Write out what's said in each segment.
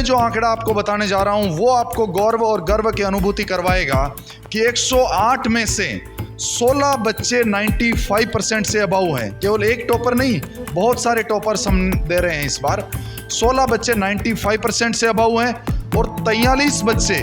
मैं जो आंकड़ा आपको बताने जा रहा हूं वो आपको गौरव और गर्व की अनुभूति करवाएगा कि 108 में से 16 बच्चे 95% से अबव हैं। केवल एक टॉपर नहीं, बहुत सारे टॉपर्स हम दे रहे हैं इस बार। 16 बच्चे 95% से अबव हैं और 43 बच्चे,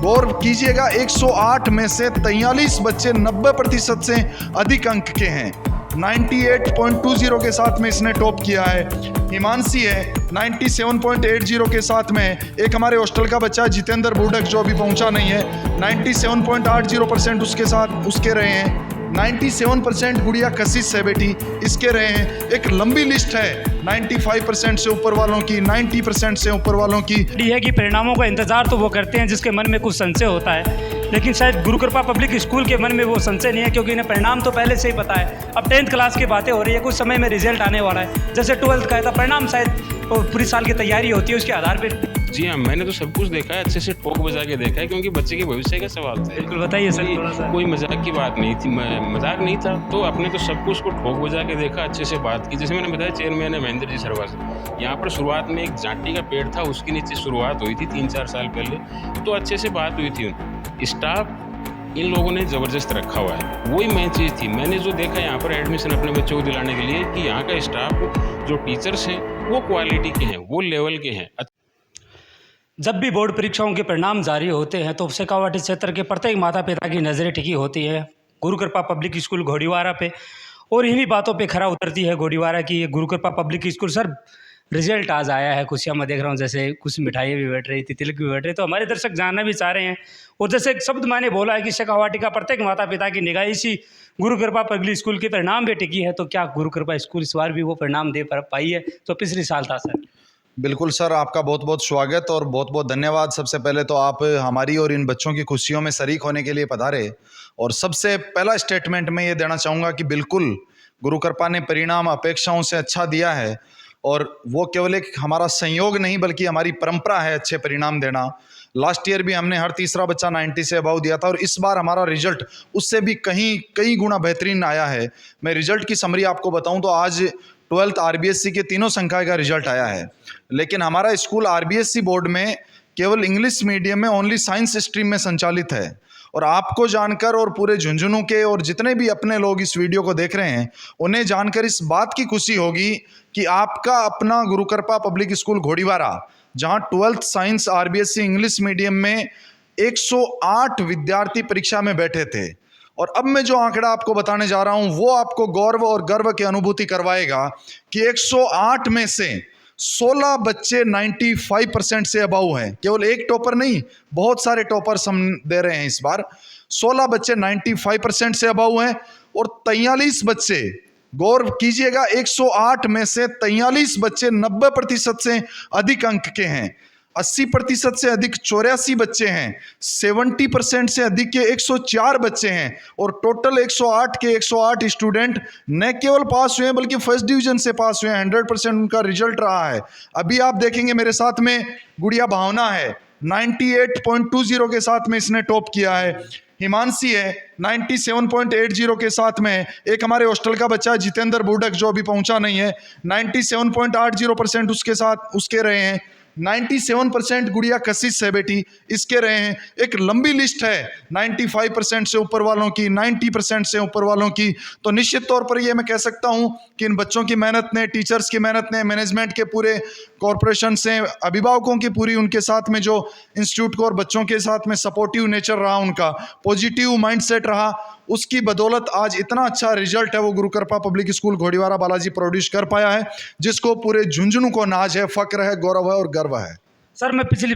गौर कीजिएगा, 108 में से 43 बच्चे 90% से अधिक अंक के हैं। 98.20 के साथ में इसने टॉप किया है। हिमांशी है 97.80 के साथ में। एक हमारे हॉस्टल का बच्चा जितेंद्र बुडक जो अभी पहुंचा नहीं है, 97.80% उसके साथ उसके रहे हैं। 97% गुड़िया कशिश है बेटी, इसके रहे हैं। एक लंबी लिस्ट है 95% से ऊपर वालों की, 90% से ऊपर वालों की। है कि परिणामों का इंतजार तो वो करते हैं जिसके मन में कुछ संशय होता है, लेकिन शायद गुरु कृपा पब्लिक स्कूल के मन में वो संशय नहीं है, क्योंकि इन्हें परिणाम तो पहले से ही पता है। अब 10th क्लास की बातें हो रही है, कुछ समय में रिजल्ट आने वाला है। जैसे 12th का है तो परिणाम शायद पूरी साल की तैयारी होती है उसके आधार पर। जी हाँ, मैंने तो सब कुछ देखा है, अच्छे से ठोक बजा के देखा है, क्योंकि बच्चे के भविष्य का सवाल था। बिल्कुल बताइए सर थोड़ा सा। कोई मजाक की बात नहीं थी, मजाक नहीं था, तो आपने तो सब कुछ को ठोक बजा के देखा, अच्छे से बात की। जैसे मैंने बताया, चेयरमैन है महेंद्र जी सरवा से। यहाँ पर शुरुआत में एक जाटी का पेड़ था, उसके नीचे शुरुआत हुई थी 3-4 साल पहले, तो अच्छे से बात हुई थी। स्टाफ इन लोगों ने ज़बरदस्त रखा हुआ है, वही मेन चीज़ थी। मैंने जो देखा यहाँ पर एडमिशन अपने बच्चों को दिलाने के लिए, कि यहाँ का स्टाफ, जो टीचर्स हैं, वो क्वालिटी के हैं, वो लेवल के हैं। जब भी बोर्ड परीक्षाओं के परिणाम जारी होते हैं तो शेखावाटी क्षेत्र के प्रत्येक माता पिता की नज़रें टिकी होती है गुरु कृपा पब्लिक स्कूल घोड़ीवारा पे, और इन्हीं बातों पे खरा उतरती है घोड़ीवारा की ये गुरु कृपा पब्लिक स्कूल। सर रिजल्ट आज आया है, खुशियाँ मैं देख रहा हूँ, जैसे कुछ मिठाइयाँ भी बैठ रही थी, तिलक भी बैठ रही, तो हमारे दर्शक जानना भी चाह रहे हैं। और जैसे एक शब्द मैंने बोला है कि शेखावाटी का प्रत्येक माता पिता की निगाह इसी गुरु कृपा पब्लिक स्कूल के परिणाम पे टिकी है, तो क्या गुरु कृपा स्कूल इस बार भी वो परिणाम दे पाई है तो पिछले साल था? सर बिल्कुल सर, आपका बहुत बहुत स्वागत और बहुत बहुत धन्यवाद। सबसे पहले तो आप हमारी और इन बच्चों की खुशियों में शरीक होने के लिए पधारे। और सबसे पहला स्टेटमेंट मैं ये देना चाहूँगा कि बिल्कुल गुरु कृपा ने परिणाम अपेक्षाओं से अच्छा दिया है, और वो केवल एक हमारा संयोग नहीं बल्कि हमारी परंपरा है अच्छे परिणाम देना। लास्ट ईयर भी हमने हर तीसरा बच्चा 90 से अबव दिया था, और इस बार हमारा रिजल्ट उससे भी कई गुना बेहतरीन आया है। मैं रिजल्ट की समरी आपको बताऊं तो आज 12th आरबीएससी के तीनों संकाय का रिजल्ट आया है, लेकिन हमारा स्कूल आरबीएससी बोर्ड में केवल इंग्लिश मीडियम में ओनली साइंस स्ट्रीम में संचालित है। और आपको जानकर और पूरे झुंझुनू के और जितने भी अपने लोग इस वीडियो को देख रहे हैं, उन्हें जानकर इस बात की खुशी होगी कि आपका अपना गुरु कृपा पब्लिक स्कूल घोड़ीवारा, जहां 12th science RBSC English medium में 108 विद्यार्थी परीक्षा में बैठे थे। और अब मैं जो आंकड़ा आपको बताने जा रहा हूं वो आपको गौरव और गर्व की अनुभूति करवाएगा कि 108 में से 16 बच्चे 95% से अबव हैं। केवल एक टॉपर नहीं, बहुत सारे टॉपर्स हम दे रहे हैं इस बार। 16 बच्चे 95% से अबव हैं और 43 बच्चे, गौर कीजिएगा, 108 में से 43 बच्चे 90% से अधिक अंक के हैं। 80% से अधिक 84 बच्चे हैं। 70% से अधिक के 104 बच्चे हैं। और टोटल 108 के 108 स्टूडेंट न केवल पास हुए हैं बल्कि फर्स्ट डिवीजन से पास हुए हैं। 100% उनका रिजल्ट रहा है। अभी आप देखेंगे मेरे साथ में गुड़िया भावना है, 98.20 के साथ में इसने टॉप किया है। हिमांशी है 97.80 के साथ में। एक हमारे हॉस्टल का बच्चा जितेंद्र बुडक जो अभी पहुंचा नहीं है, 97.80% उसके साथ उसके रहे हैं। 97% गुड़िया कशिश है बेटी, इसके रहे हैं। एक लंबी लिस्ट है 95% से ऊपर वालों की, 90% से ऊपर वालों की। तो निश्चित तौर पर ये मैं कह सकता हूं कि इन बच्चों की मेहनत ने, टीचर्स की मेहनत ने, मैनेजमेंट के पूरे कॉरपोरेशन से, अभिभावकों की पूरी उनके साथ में जो इंस्टीट्यूट को और बच्चों के साथ में सपोर्टिव नेचर रहा, उनका पॉजिटिव माइंडसेट रहा, उसकी बदौलत आज इतना अच्छा रिजल्ट है वो गुरु कृपा पब्लिक स्कूल घोड़ीवारा बालाजी प्रोड्यूस कर पाया है, जिसको पूरे झुंझुनू को नाज है, फक्र है, गौरव है और गर्व है। सर मैं पिछली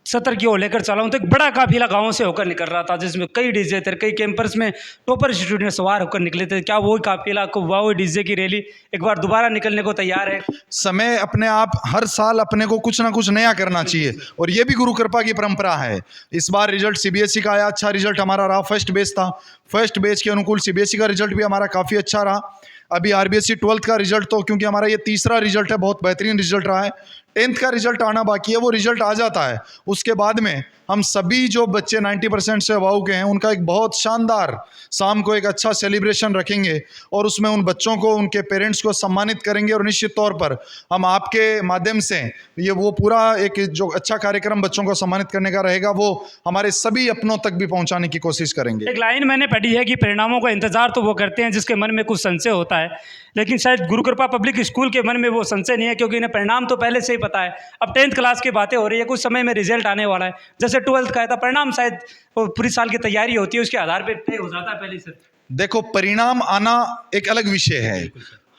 सत्र की ओर लेकर चला हूँ तो एक बड़ा काफिला गाँव से होकर निकल रहा था, जिसमें कई डीजे थे, कई कैंपर्स में टॉपर स्टूडेंट सवार होकर निकले थे। क्या वो काफिला को वो डीजे की रैली एक बार दोबारा निकलने को तैयार है? समय अपने आप हर साल अपने को कुछ ना कुछ नया करना चाहिए, और ये भी गुरु कृपा की परंपरा है। इस बार रिजल्ट सीबीएसई का आया, अच्छा रिजल्ट हमारा रहा। फर्स्ट बेच था, फर्स्ट बेच के अनुकूल सीबीएसई का रिजल्ट भी हमारा काफ़ी अच्छा रहा। अभी आरबीएसई 12th का रिजल्ट तो क्योंकि हमारा ये तीसरा रिजल्ट है, बहुत बेहतरीन रिजल्ट रहा है। 10th का रिजल्ट आना बाकी है, वो रिजल्ट आ जाता है। उसके बाद में हम सभी जो बच्चे 90% से अबाव के हैं उनका एक बहुत शानदार शाम को एक अच्छा सेलिब्रेशन रखेंगे और उसमें उन बच्चों को, उनके पेरेंट्स को सम्मानित करेंगे। और निश्चित तौर पर हम आपके माध्यम से ये वो पूरा एक जो अच्छा कार्यक्रम बच्चों को सम्मानित करने का रहेगा वो हमारे सभी अपनों तक भी पहुंचाने की कोशिश करेंगे। एक लाइन मैंने पढ़ी है कि परिणामों का इंतजार तो वो करते हैं जिसके मन में कुछ संशय होता है, लेकिन शायद गुरु कृपा पब्लिक स्कूल के मन में वो संशय नहीं है, क्योंकि इन्हें परिणाम तो पहले से ही पता है। अब 10th क्लास की बातें हो रही है, कुछ समय में रिजल्ट आने वाला है। जैसे 12th का है था, परिणाम शायद वो पूरी साल की तैयारी होती है उसके आधार पर तय हो जाता है पहले से। देखो, परिणाम आना एक अलग विषय है।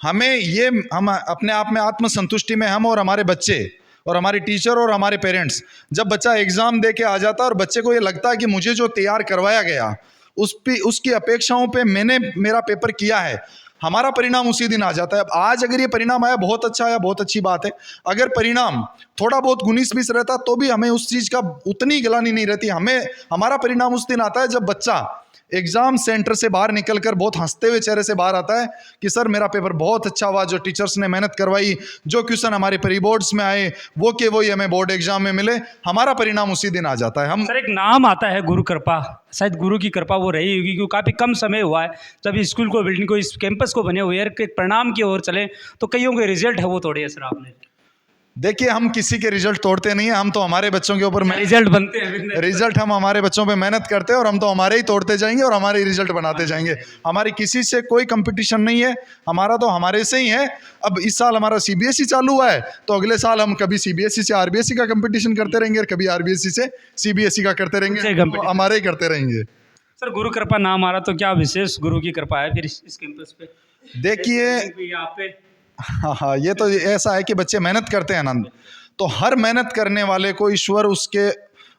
हम अपने आप में आत्मसंतुष्टि में, हम और हमारे बच्चे और हमारे टीचर और हमारे पेरेंट्स, जब बच्चा एग्जाम दे के आ जाता है और बच्चे को ये लगता है कि मुझे जो तैयार करवाया गया उसकी अपेक्षाओं पे मैंने मेरा पेपर किया है, हमारा परिणाम उसी दिन आ जाता है। अब आज अगर ये परिणाम आया, बहुत अच्छा आया, बहुत अच्छी बात है। अगर परिणाम थोड़ा बहुत 19-20 रहता तो भी हमें उस चीज़ का उतनी गिलानी नहीं रहती। हमारा परिणाम उस दिन आता है जब बच्चा एग्जाम सेंटर से बाहर निकलकर बहुत हंसते हुए चेहरे से बाहर आता है कि सर मेरा पेपर बहुत अच्छा हुआ, जो टीचर्स ने मेहनत करवाई, जो क्वेश्चन हमारे प्री बोर्ड्स में आए वो के वही हमें बोर्ड एग्जाम में मिले, हमारा परिणाम उसी दिन आ जाता है। हम सर, एक नाम आता है गुरु कृपा, शायद गुरु की कृपा वो रही होगी, क्योंकि काफ़ी कम समय हुआ है जब इस स्कूल को, बिल्डिंग को, इस कैंपस को बने हुए हैं। एक परिणाम की ओर चले तो कईयों के रिजल्ट है वो तोड़े सर आपने। देखिए, हम किसी के रिजल्ट तोड़ते नहीं है, हम तो हमारे बच्चों के ऊपर रिजल्ट बनते हैं, रिजल्ट हम हमारे बच्चों पे मेहनत करते हैं और हम तो हमारे ही तोड़ते जाएंगे और हमारे ही रिजल्ट बनाते जाएंगे। हमारी किसी से कोई कंपटीशन नहीं है, हमारा तो हमारे से ही है। अब इस साल हमारा सीबीएसई चालू हुआ है तो अगले साल हम कभी सीबीएसई से आरबीएसई का कंपटीशन करते रहेंगे और कभी आरबीएसई से सीबीएसई का करते रहेंगे, हमारे ही करते रहेंगे। सर, गुरु कृपा नाम आ रहा तो क्या विशेष गुरु की कृपा है फिर इस कैंपस पे? देखिए, यहाँ पे हाँ, ये तो ऐसा है कि बच्चे मेहनत करते हैं आनंद, तो हर मेहनत करने वाले को ईश्वर उसके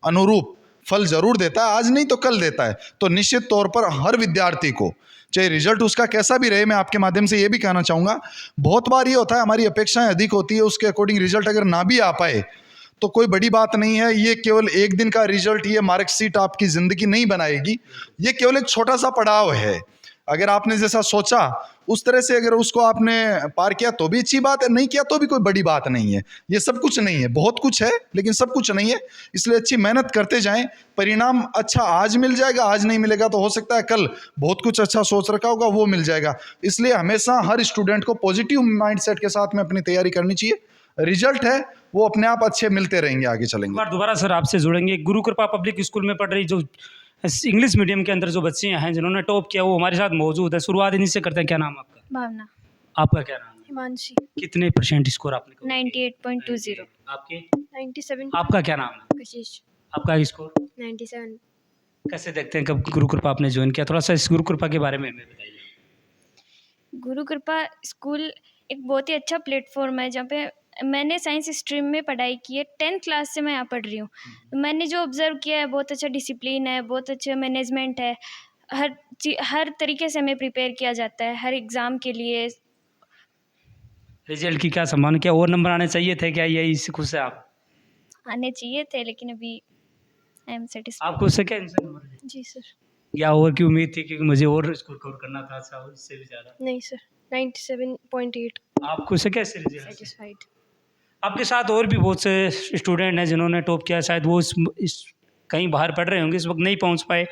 अनुरूप फल जरूर देता है, आज नहीं तो कल देता है। तो निश्चित तौर पर हर विद्यार्थी को, चाहे रिजल्ट उसका कैसा भी रहे, मैं आपके माध्यम से ये भी कहना चाहूँगा, बहुत बार ये होता है हमारी अपेक्षाएं अधिक होती है, उसके अकॉर्डिंग रिजल्ट अगर ना भी आ पाए तो कोई बड़ी बात नहीं है। ये केवल एक दिन का रिजल्ट, ये मार्कशीट आपकी ज़िंदगी नहीं बनाएगी, ये केवल एक छोटा सा पड़ाव है। अगर आपने जैसा सोचा उस तरह से अगर उसको आपने पार किया तो भी अच्छी बात है, नहीं किया तो भी कोई बड़ी बात नहीं है। ये सब कुछ नहीं है, बहुत कुछ है लेकिन सब कुछ नहीं है। इसलिए अच्छी मेहनत करते जाएं, परिणाम अच्छा आज मिल जाएगा, आज नहीं मिलेगा तो हो सकता है कल बहुत कुछ अच्छा सोच रखा होगा वो मिल जाएगा। इसलिए हमेशा हर स्टूडेंट को पॉजिटिव माइंडसेट के साथ में अपनी तैयारी करनी चाहिए। रिजल्ट है वो अपने आप अच्छे मिलते रहेंगे, आगे चलेंगे। बार दोबारा सर आपसे जुड़ेंगे। गुरु कृपा पब्लिक स्कूल में पढ़ रही जो इंग्लिश मीडियम के अंदर जो बच्चे हैं जिन्होंने टॉप किया वो हमारे साथ मौजूद है। शुरुआत इन्हीं से करते हैं। क्या नाम आपका? भावना। आपका क्या नाम है? हिमांशी। कितने % स्कोर आपने? 98.20। आपके? 97। आपका क्या नाम है? कशिश। आपका स्कोर? 97। कैसे देखते हैं कब गुरु कृपा आपने ज्वाइन किया? थोड़ा सा इस गुरु कृपा के बारे में हमें बताइए। गुरु कृपा स्कूल एक बहुत ही अच्छा प्लेटफॉर्म है जहाँ पे मैंने साइंस स्ट्रीम में पढ़ाई की है। 10th क्लास से मैं यहाँ पढ़ रही हूँ। मैंने जो ऑब्ज़र्व किया है, बहुत अच्छा डिसिप्लिन है, बहुत अच्छा मैनेजमेंट है, हर तरीके से हमें प्रिपेयर किया जाता है हर एग्ज़ाम के लिए। रिजल्ट की क्या संभावना, क्या और नंबर आने चाहिए थे, क्या यही इससे खुश है आप? आने चाहिए थे लेकिन अभी आई एम सेटिस्फाइड। आपको उससे क्या नंबर? जी सर। या और की उम्मीद थी क्योंकि मुझे और स्कोर कवर करना था अच्छा इससे भी ज़्यादा? नहीं सर, 97.8। आपको उससे कैसे रिजल्ट? सेटिस्फाइड। आपके साथ और भी बहुत से स्टूडेंट हैं जिन्होंने टॉप किया, शायद वो इस कहीं बाहर पढ़ रहे होंगे, इस वक्त नहीं पहुंच पाए।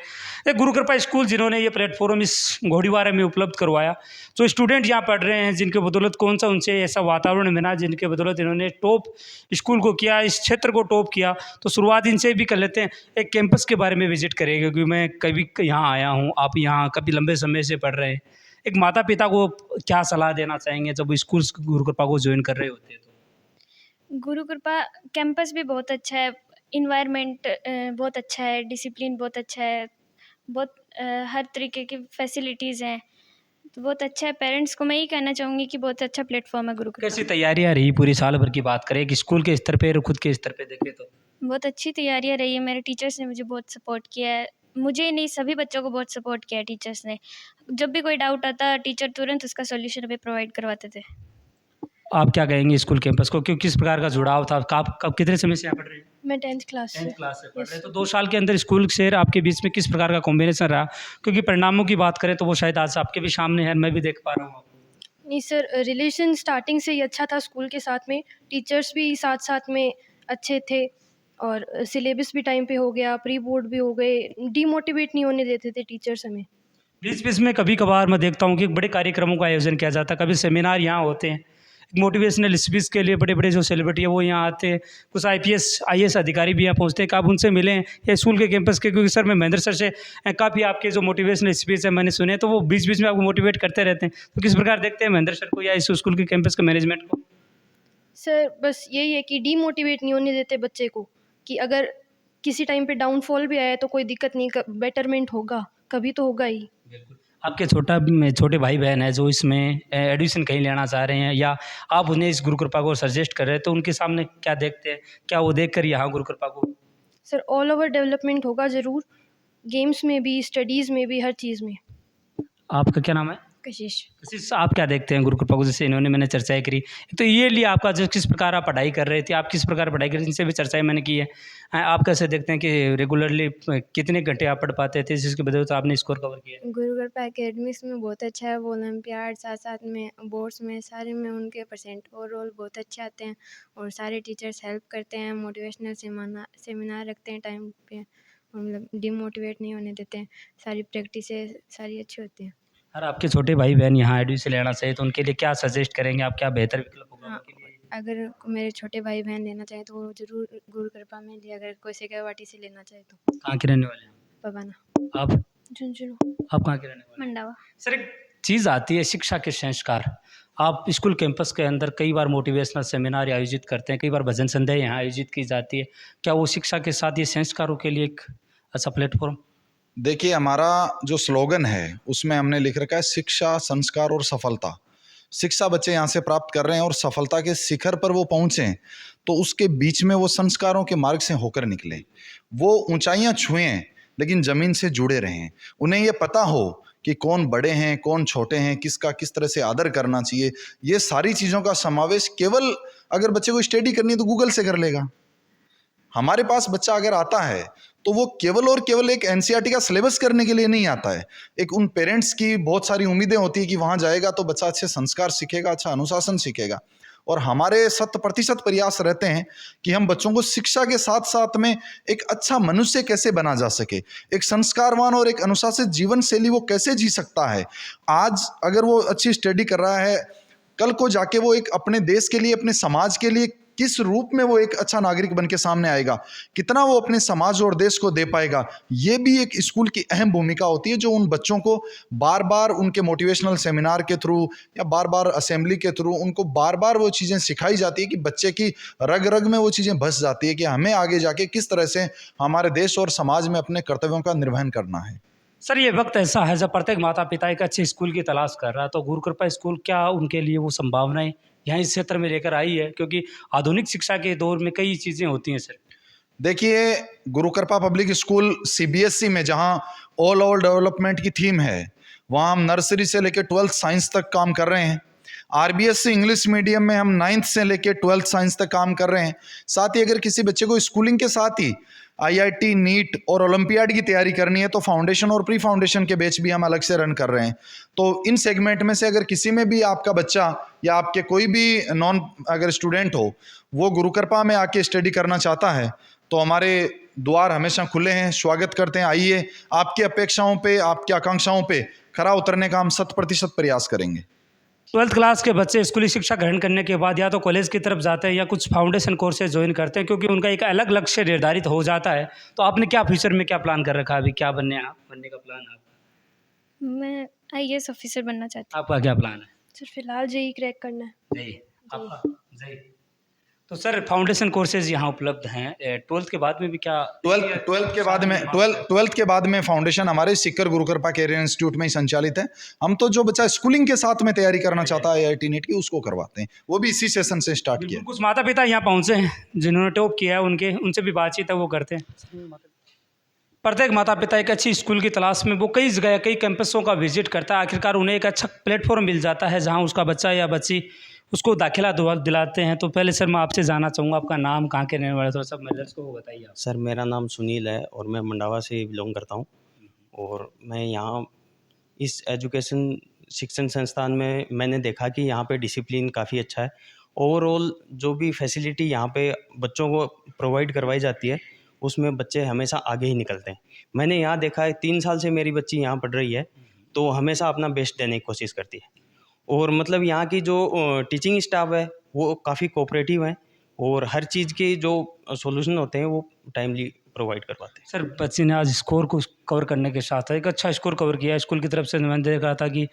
एक गुरु कृपा स्कूल जिन्होंने ये प्लेटफॉर्म इस घोड़ीवारा में उपलब्ध करवाया, जो स्टूडेंट यहाँ पढ़ रहे हैं जिनके बदौलत कौन सा उनसे ऐसा वातावरण मिला जिनके बदौलत इन्होंने टॉप स्कूल को किया, इस क्षेत्र को टॉप किया। तो शुरुआत इनसे भी कर लेते हैं। एक कैंपस के बारे में विजिट करेंगे क्योंकि मैं कभी यहाँ आया हूँ, आप यहाँ कभी लंबे समय से पढ़ रहे हैं। एक माता पिता को क्या सलाह देना चाहेंगे जब स्कूल गुरु कृपा को ज्वाइन कर रहे होते हैं? तो गुरु कृपा कैंपस भी बहुत अच्छा है, इन्वायरमेंट बहुत अच्छा है, डिसिप्लिन बहुत अच्छा है, बहुत हर तरीके की फैसिलिटीज़ हैं, तो बहुत अच्छा है। पेरेंट्स को मैं ये कहना चाहूँगी कि बहुत अच्छा प्लेटफॉर्म है गुरु कृपा। कैसी तैयारियाँ रही पूरी साल भर की बात करें कि स्कूल के स्तर पे और खुद के स्तर पे देखें तो? बहुत अच्छी तैयारियाँ रही है। मेरे टीचर्स ने मुझे बहुत सपोर्ट किया है, मुझे नहीं सभी बच्चों को बहुत सपोर्ट किया है टीचर्स ने। जब भी कोई डाउट आता टीचर तुरंत उसका सॉल्यूशन हमें प्रोवाइड करवाते थे। आप क्या कहेंगे स्कूल कैंपस को, क्यों किस प्रकार का जुड़ाव था? कब कितने समय से यहाँ पढ़ रहे हैं? मैं 10th क्लास से। 10th क्लास से पढ़ रहे हैं, तो 2 साल के अंदर स्कूल से आपके बीच में किस प्रकार का कॉम्बिनेशन रहा? क्योंकि परिणामों की बात करें तो वो शायद आज आपके भी सामने है, मैं भी देख पा रहा हूँ आपको। नहीं सर, रिलेशन स्टार्टिंग से ही अच्छा था स्कूल के साथ में, टीचर्स भी साथ साथ में अच्छे थे और सिलेबस भी टाइम पे हो गया, प्री बोर्ड भी हो गए, डीमोटिवेट नहीं होने देते थे टीचर्स हमें। बीच बीच में कभी कभार मैं देखता हूँ कि बड़े कार्यक्रमों का आयोजन किया जाता है, कभी सेमिनार यहाँ होते हैं मोटिवेशनल स्पीच के लिए, बड़े बड़े जो सेलिब्रिटी है वो यहाँ आते हैं, कुछ IPS IAS अधिकारी भी यहाँ पहुँचते हैं, कि आप उनसे मिलें या स्कूल के कैंपस के, क्योंकि सर मैं महेंद्र सर से काफ़ी आपके जो मोटिवेशनल स्पीच है मैंने सुने, तो वो बीच बीच में आपको मोटिवेट करते रहते हैं, तो किस प्रकार देखते हैं महेंद्र सर को या इस स्कूल के कैंपस के मैनेजमेंट को? सर बस यही है कि डीमोटिवेट नहीं होने देते बच्चे को, कि अगर किसी टाइम पे डाउनफॉल भी आया तो कोई दिक्कत नहीं, बेटरमेंट होगा, कभी तो होगा ही। बिल्कुल। आपके छोटे भाई बहन है जो इसमें एडमिशन कहीं लेना चाह रहे हैं, या आप उन्हें इस गुरु कृपा को सजेस्ट कर रहे हैं, तो उनके सामने क्या देखते हैं, क्या वो देख कर यहाँ गुरु कृपा को? सर ऑल ओवर डेवलपमेंट होगा ज़रूर, गेम्स में भी, स्टडीज़ में भी, हर चीज़ में। आपका क्या नाम है? कशिश। कशिश, आप क्या देखते हैं गुरु कृपा को? जैसे इन्होंने मैंने चर्चाएं करी, तो ये लिए आपका जो किस प्रकार आप पढ़ाई कर रहे थे, आप किस प्रकार पढ़ाई कर रहे थे, इनसे भी चर्चाएं मैंने की है। आप कैसे देखते हैं कि रेगुलरली कितने घंटे आप पढ़ पाते थे जिसकी वजह से आपने स्कोर कवर किया? गुरु कृपा एकेडमिक्स में बहुत अच्छा है, वो ओलंपियाड साथ साथ में बोर्ड्स में सारे में उनके परसेंट ओवरऑल बहुत अच्छे आते हैं, और सारे टीचर्स हेल्प करते हैं, मोटिवेशनल सेमिनार रखते हैं टाइम पे, और मतलब डिमोटिवेट नहीं होने देते हैं, सारी प्रैक्टिसेस सारी अच्छी होती हैं। अगर आपके छोटे भाई बहन यहाँ एडमिशन लेना चाहिए तो उनके लिए क्या सजेस्ट करेंगे आप, क्या बेहतर विकल्प होगा हाँ, उनके लिए? अगर मेरे छोटे भाई बहन लेना चाहें तो वो ज़रूर गुरु कृपा में ले, अगर कोई सिक्योरिटी से लेना चाहे तो। कहाँ के रहने वाले हैं पबाना। आप? झुंझुनू। आप कहाँ के रहने वाले हैं? मंडावा। सर एक चीज़ आती है शिक्षा के संस्कार, आप स्कूल कैंपस के अंदर कई बार मोटिवेशनल सेमिनार आयोजित करते हैं, कई बार भजन संध्या यहाँ आयोजित की जाती है, क्या वो शिक्षा के साथ ये संस्कारों के लिए एक अच्छा प्लेटफॉर्म? देखिए, हमारा जो स्लोगन है उसमें हमने लिख रखा है शिक्षा, संस्कार और सफलता। शिक्षा बच्चे यहाँ से प्राप्त कर रहे हैं और सफलता के शिखर पर वो पहुँचें तो उसके बीच में वो संस्कारों के मार्ग से होकर निकलें, वो ऊंचाइयाँ छुएं लेकिन ज़मीन से जुड़े रहें, उन्हें ये पता हो कि कौन बड़े हैं कौन छोटे हैं, किसका किस तरह से आदर करना चाहिए। ये सारी चीज़ों का समावेश केवल अगर बच्चे को स्टडी करनी है तो गूगल से कर लेगा। हमारे पास बच्चा अगर आता है तो वो केवल और केवल एक NCERT का सिलेबस करने के लिए नहीं आता है, एक उन पेरेंट्स की बहुत सारी उम्मीदें होती है कि वहाँ जाएगा तो बच्चा अच्छे संस्कार सीखेगा, अच्छा अनुशासन सीखेगा, और हमारे 100% प्रयास रहते हैं कि हम बच्चों को शिक्षा के साथ साथ में एक अच्छा मनुष्य कैसे बना जा सके, एक संस्कारवान और एक अनुशासित जीवन शैली वो कैसे जी सकता है। आज अगर वो अच्छी स्टडी कर रहा है, कल को जाके वो एक अपने देश के लिए, अपने समाज के लिए किस रूप में वो एक अच्छा नागरिक बन के सामने आएगा, कितना वो अपने समाज और देश को दे पाएगा, ये भी एक स्कूल की अहम भूमिका होती है, जो उन बच्चों को बार बार उनके मोटिवेशनल सेमिनार के थ्रू या बार बार असेंबली के थ्रू उनको बार बार वो चीज़ें सिखाई जाती है कि बच्चे की रग रग में वो चीज़ें बस जाती है कि हमें आगे जाके किस तरह से हमारे देश और समाज में अपने कर्तव्यों का निर्वहन करना है। सर ये वक्त ऐसा है जब प्रत्येक माता पिता एक अच्छे स्कूल की तलाश कर रहा है, तो गुरु कृपा स्कूल क्या उनके लिए वो संभावनाएं यहाँ इस क्षेत्र में लेकर आई है, क्योंकि आधुनिक शिक्षा के दौर में कई चीज़ें होती हैं सर? देखिए, गुरु कृपा पब्लिक स्कूल CBSE में जहाँ ऑल ओवर डेवलपमेंट की थीम है, वहाँ हम नर्सरी से लेकर 12th साइंस तक काम कर रहे हैं। RBSE इंग्लिश मीडियम में हम 9th से लेकर 12th साइंस तक काम कर रहे हैं। साथ ही अगर किसी बच्चे को स्कूलिंग के साथ ही IIT, नीट और ओलंपियाड की तैयारी करनी है तो फाउंडेशन और प्री फाउंडेशन के बैच भी हम अलग से रन कर रहे हैं। तो इन सेगमेंट में से अगर किसी में भी आपका बच्चा या आपके कोई भी नॉन अगर स्टूडेंट हो वो गुरु कृपा में आके स्टडी करना चाहता है तो हमारे द्वार हमेशा खुले हैं, स्वागत करते हैं। आइए, आपकी अपेक्षाओं पे, आपकी आकांक्षाओं पे खरा उतरने का हम 100% प्रयास करेंगे। 12th क्लास के बच्चे स्कूली शिक्षा ग्रहण करने के बाद या तो कॉलेज की तरफ जाते हैं या कुछ फाउंडेशन कोर्सेज ज्वाइन करते हैं, क्योंकि उनका एक अलग लक्ष्य निर्धारित हो जाता है। तो आपने क्या फ्यूचर में क्या प्लान कर रखा है, अभी क्या बनने का प्लान है आपका? मैं IAS ऑफिसर बनना चाहती आपका क्या प्लान है? सर फिलहाल JEE क्रैक करना है। जी, आपका? जी। तो सर फाउंडेशन कोर्सेज यहाँ उपलब्ध हैं। 12th के बाद में भी क्या? 12th के बाद में फाउंडेशन हमारे सीकर गुरु कृपा कैरियर इंस्टीट्यूट में ही संचालित है। हम तो जो बच्चा स्कूलिंग के साथ में तैयारी करना चाहता है IIT नीट की, उसको करवाते हैं, वो भी इसी सेशन से स्टार्ट किया। कुछ माता पिता यहाँ पहुँचे हैं जिन्होंने टॉप किया है, उनसे भी बातचीत है वो करते हैं। प्रत्येक माता पिता एक अच्छी स्कूल की तलाश में वो कई जगह कई कैंपसों का विजिट करता है, आखिरकार उन्हें एक अच्छा प्लेटफॉर्म मिल जाता है जहाँ उसका बच्चा या बच्ची उसको दाखिला दिलाते हैं। तो पहले सर मैं आपसे जानना चाहूँगा आपका नाम, कहाँ के रहने वाले, थोड़ा सा मेजर्स को बताइए आप। सर मेरा नाम सुनील है और मैं मंडावा से बिलोंग करता हूँ, और मैं यहाँ इस एजुकेशन शिक्षण संस्थान में मैंने देखा कि यहाँ पे डिसिप्लिन काफ़ी अच्छा है। ओवरऑल जो भी फैसिलिटी यहाँ पे बच्चों को प्रोवाइड करवाई जाती है उसमें बच्चे हमेशा आगे ही निकलते हैं। मैंने यहाँ देखा है 3 साल से मेरी बच्ची यहाँ पढ़ रही है, तो हमेशा अपना बेस्ट देने की कोशिश करती है। और मतलब यहाँ की जो टीचिंग स्टाफ है वो काफ़ी कोऑपरेटिव है और हर चीज़ के जो सॉल्यूशन होते हैं वो टाइमली प्रोवाइड करवाते हैं। सर बच्चे ने आज स्कोर को कवर करने के साथ एक अच्छा स्कोर कवर किया है स्कूल की तरफ से। मैंने देखा था कि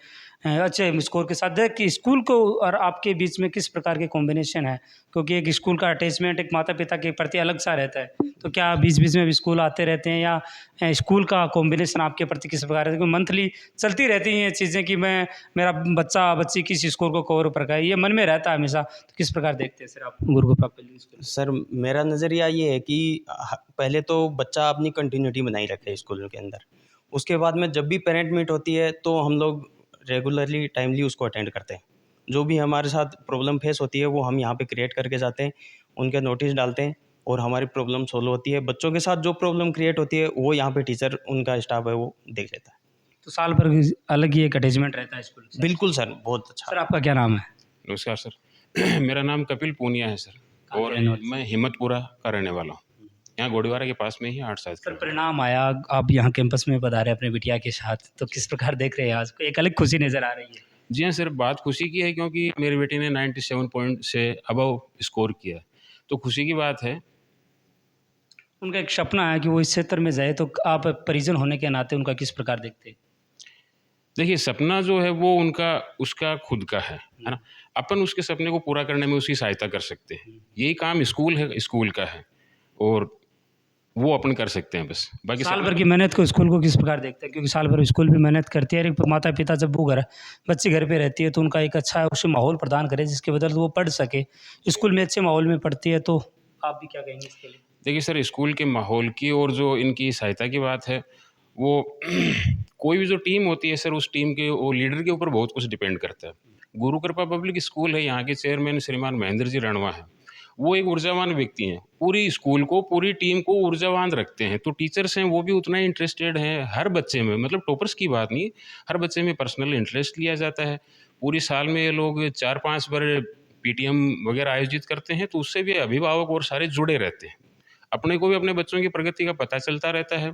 अच्छे स्कोर के साथ देख कि स्कूल को और आपके बीच में किस प्रकार के कॉम्बिनेशन है, क्योंकि एक स्कूल का अटैचमेंट एक माता पिता के प्रति अलग सा रहता है। तो क्या बीच बीच में भी स्कूल आते रहते हैं या स्कूल का कॉम्बिनेशन आपके प्रति किस प्रकार है? मंथली चलती रहती हैं ये चीज़ें कि मैं मेरा बच्चा बच्ची किस स्कोर को कवर पर है, ये मन में रहता है हमेशा। तो किस प्रकार देखते हैं सर आप गुरुकृपा पब्लिक स्कूल? सर मेरा नज़रिया ये है कि पहले तो बच्चा अपनी कंटिन्यूटी बनाई रखे स्कूल के अंदर, उसके बाद में जब भी पेरेंट मीट होती है तो हम लोग रेगुलरली टाइमली उसको अटेंड करते हैं। जो भी हमारे साथ प्रॉब्लम फेस होती है वो हम यहाँ पे क्रिएट करके जाते हैं, उनके नोटिस डालते हैं और हमारी प्रॉब्लम सोल्व होती है। बच्चों के साथ जो प्रॉब्लम क्रिएट होती है वो यहाँ पे टीचर उनका स्टाफ है वो देख लेता है। तो साल भर अलग ही एक अटैचमेंट रहता है स्कूल से। बिल्कुल सर, बहुत अच्छा। सर आपका क्या नाम है? नमस्कार सर। मेरा नाम कपिल पूनिया है सर और मैं हिम्मतपुरा का रहने वाला हूँ। यहाँ गोड़ीवारा के पास में ही 8 साल। सर परिणाम आया, आप यहाँ कैंपस में पधारे अपने बिटिया के साथ, तो किस प्रकार देख रहे हैं आज? एक अलग खुशी नज़र आ रही है। जी हाँ सर, बात खुशी की है क्योंकि मेरी बेटी ने 97 पॉइंट से अबव स्कोर किया, तो खुशी की बात है। उनका एक सपना है कि वो इस क्षेत्र में जाए, तो आप परिजन होने के नाते उनका किस प्रकार देखते हैं? देखिए सपना जो है वो उनका उसका खुद का है ना। अपन उसके सपने को पूरा करने में उसकी सहायता कर सकते हैं। यही काम स्कूल है, स्कूल का है और वो अपन कर सकते हैं बस। बाकी साल भर की मेहनत को स्कूल को किस प्रकार देखते हैं? क्योंकि साल भर स्कूल भी मेहनत करती है, एक माता पिता जब वो बच्ची घर पे रहती है तो उनका एक अच्छा उसे माहौल प्रदान करे जिसके बदल वो पढ़ सके। स्कूल में अच्छे माहौल में पढ़ती है, तो आप भी क्या कहेंगे इसके लिए? देखिए सर, स्कूल के माहौल की और जो इनकी सहायता की बात है वो कोई भी जो टीम होती है सर, उस टीम के वो लीडर के ऊपर बहुत कुछ डिपेंड करता है। गुरुकृपा पब्लिक स्कूल है, यहाँ के चेयरमैन श्रीमान महेंद्र जी रणवा हैं। वो एक ऊर्जावान व्यक्ति हैं, पूरी स्कूल को पूरी टीम को ऊर्जावान रखते हैं। तो टीचर्स हैं वो भी उतना ही इंटरेस्टेड हैं हर बच्चे में, मतलब टॉपर्स की बात नहीं, हर बच्चे में पर्सनल इंटरेस्ट लिया जाता है। पूरी साल में ये लोग 4-5 बार पीटीएम वगैरह आयोजित करते हैं, तो उससे भी अभिभावक और सारे जुड़े रहते हैं। अपने को भी अपने बच्चों की प्रगति का पता चलता रहता है।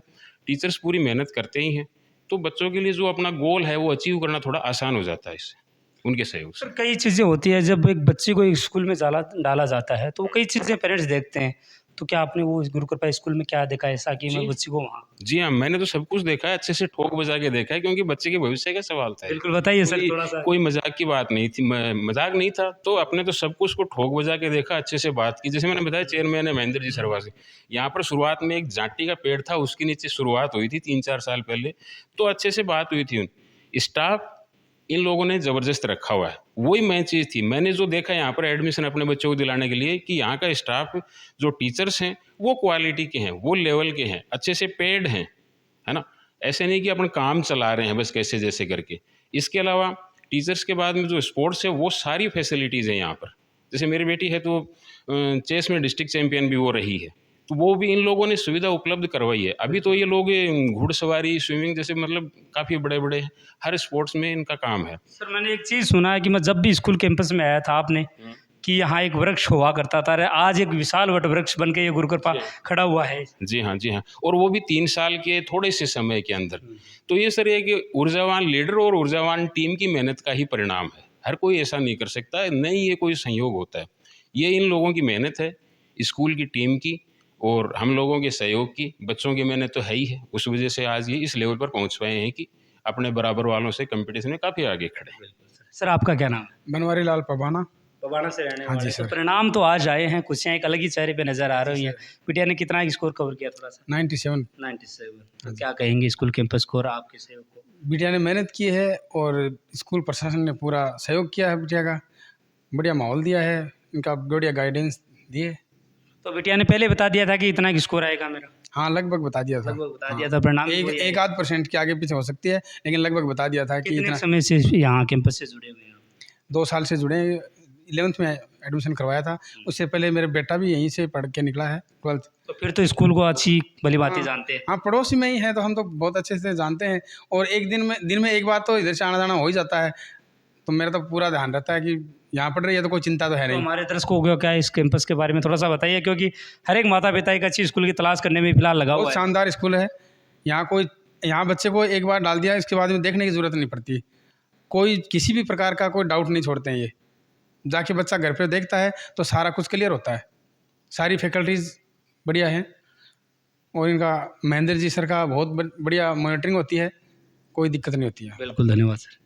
टीचर्स पूरी मेहनत करते ही हैं, तो बच्चों के लिए जो अपना गोल है वो अचीव करना थोड़ा आसान हो जाता है इससे, उनके सहयोग से। सर कई चीज़ें होती है जब एक बच्चे को एक स्कूल में डाला जाता है तो कई चीज़ें पेरेंट्स देखते हैं, तो क्या आपने वो गुरुकृपा स्कूल में क्या देखा ऐसा कि मैं बच्चे को वहाँ? जी हाँ, मैंने तो सब कुछ देखा है, अच्छे से ठोक बजा के देखा है, क्योंकि बच्चे के भविष्य का सवाल था। बिल्कुल बताइए सर थोड़ा सा। कोई मजाक की बात नहीं थी, मजाक नहीं था, तो अपने तो सब कुछ को ठोक बजा के देखा, अच्छे से बात की। जैसे मैंने बताया चेयरमैन है महेंद्र जी सरवा से, यहाँ पर शुरुआत में एक जाटी का पेड़ था, उसके नीचे शुरुआत हुई थी 3-4 साल पहले, तो अच्छे से बात हुई थी। स्टाफ इन लोगों ने ज़बरदस्त रखा हुआ है, वही मेन चीज़ थी। मैंने जो देखा यहाँ पर एडमिशन अपने बच्चों को दिलाने के लिए कि यहाँ का स्टाफ जो टीचर्स हैं वो क्वालिटी के हैं, वो लेवल के हैं, अच्छे से पेड हैं, है ना। ऐसे नहीं कि अपन काम चला रहे हैं बस कैसे जैसे करके। इसके अलावा टीचर्स के बाद में जो स्पोर्ट्स है वो सारी फैसिलिटीज़ हैं यहाँ पर। जैसे मेरी बेटी है तो चेस में डिस्ट्रिक्ट चैम्पियन भी वो रही है, तो वो भी इन लोगों ने सुविधा उपलब्ध करवाई है। अभी तो ये लोग घुड़सवारी, स्विमिंग जैसे मतलब काफ़ी बड़े बड़े हर स्पोर्ट्स में इनका काम है। सर मैंने एक चीज़ सुना है कि मैं जब भी स्कूल कैंपस में आया था आपने कि यहाँ एक वृक्ष हुआ करता था, आज एक विशाल वट वृक्ष बन के ये गुरुकृपा खड़ा हुआ है। जी हाँ, जी हाँ, और वो भी 3 साल के थोड़े से समय के अंदर। तो ये सर एक ऊर्जावान लीडर और ऊर्जावान टीम की मेहनत का ही परिणाम है। हर कोई ऐसा नहीं कर सकता, नहीं ये कोई संयोग होता है, ये इन लोगों की मेहनत है, स्कूल की टीम की और हम लोगों के सहयोग की। बच्चों की मेहनत तो है ही है, उस वजह से आज ये इस लेवल पर पहुंच पाए हैं कि अपने बराबर वालों से कंपटीशन में काफ़ी आगे खड़े हैं। सर आपका क्या नाम है? बनवारी लाल पबाना। पबाना से रहने हाँ जी वाले। सर। तो परिणाम तो आज आए हैं, खुशियाँ एक अलग ही चेहरे पे नजर आ रही हैं। बिटिया ने कितना स्कोर कवर किया थोड़ा सा? 97। 97। तो क्या कहेंगे स्कूल कैंपस को और आपके सहयोग को? बिटिया ने मेहनत की है और स्कूल प्रशासन ने पूरा सहयोग किया है, बिटिया का बढ़िया माहौल दिया है, इनका बढ़िया गाइडेंस दिए। तो बिटिया ने पहले बता दिया था कि इतना स्कोर आएगा मेरा? हाँ लगभग बता दिया था। लगभग बता दिया था। परिणाम एक आध % के आगे पीछे हो सकती है, लेकिन लगभग बता दिया था कि कितने इतना। समय से यहाँ कैंपस से जुड़े हुए हैं? 2 साल से जुड़े, 11th में एडमिशन करवाया था। उससे पहले मेरा बेटा भी यहीं से पढ़ के निकला है 12th। तो फिर तो स्कूल को अच्छी भली बातें जानते हैं। हाँ, पड़ोसी में ही है तो हम तो बहुत अच्छे से जानते हैं। और एक दिन में एक बार तो इधर से आना जाना हो ही जाता है, तो मेरा तो पूरा ध्यान रहता है कि यहाँ पढ़ रही है तो कोई चिंता तो है तो नहीं। हमारे दर्शकों को क्या है इस कैंपस के बारे में थोड़ा सा बताइए, क्योंकि हर एक माता पिता एक अच्छी स्कूल की तलाश करने में फिलहाल लगा हुआ बहुत है। शानदार स्कूल है। यहाँ बच्चे को एक बार डाल दिया, इसके बाद में देखने की ज़रूरत नहीं पड़ती। कोई किसी भी प्रकार का कोई डाउट नहीं छोड़ते हैं ये। जाके बच्चा घर पे देखता है तो सारा कुछ क्लियर होता है। सारी फैकल्टीज़ बढ़िया हैं और इनका महेंद्र जी सर का बहुत बढ़िया मॉनिटरिंग होती है, कोई दिक्कत नहीं होती है। बिल्कुल, धन्यवाद सर।